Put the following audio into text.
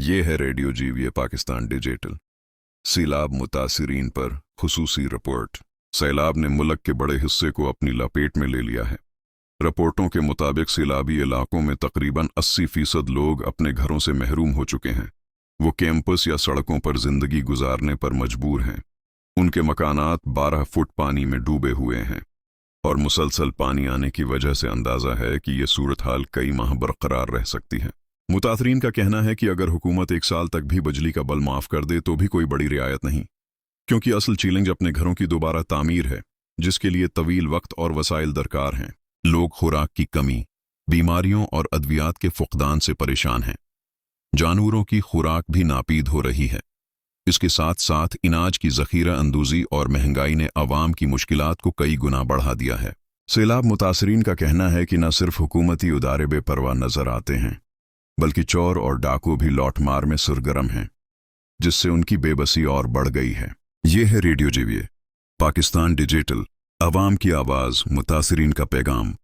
ये है radio GVA Pakistan digital. सैलाब मुतासिरीन पर खुसूसी रिपोर्ट। सैलाब ने मुल्क के बड़े हिस्से को अपनी लपेट में ले लिया है। रिपोर्टों के मुताबिक सैलाबी इलाकों में तकरीबन 80% लोग अपने घरों से महरूम हो चुके हैं। वो कैंपस या सड़कों पर जिंदगी गुजारने पर मजबूर हैं। उनके मकानात 12 फुट पानी में डूबे हुए हैं और मुसलसल पानी आने की वजह से अंदाजा है कि ये सूरत हाल कई माह बरकरार रह सकती है। मुतासरीन का कहना है कि अगर हुकूमत 1 साल तक भी बिजली का बिल माफ कर दे तो भी कोई बड़ी रियायत नहीं, क्योंकि असल चैलेंज अपने घरों की दोबारा तामीर है, जिसके लिए तवील वक्त और वसाइल दरकार हैं। लोग खुराक की कमी, बीमारियों और अद्वियात के फुकदान से परेशान हैं। जानवरों की खुराक भी नापीद हो रही है। इसके साथ साथ इनाज की ज़ख़ीरा अंदूज़ी और महंगाई ने अवाम की मुश्किलात को कई गुना बढ़ा दिया है। सैलाब मुतासरीन का कहना है कि न सिर्फ हुकूमती इदारे बेपरवाह नजर आते हैं, बल्कि चोर और डाकू भी लौटमार में सरगर्म हैं, जिससे उनकी बेबसी और बढ़ गई है। ये है रेडियो जीवीए पाकिस्तान डिजिटल, अवाम की आवाज़, मुतासरीन का पैगाम।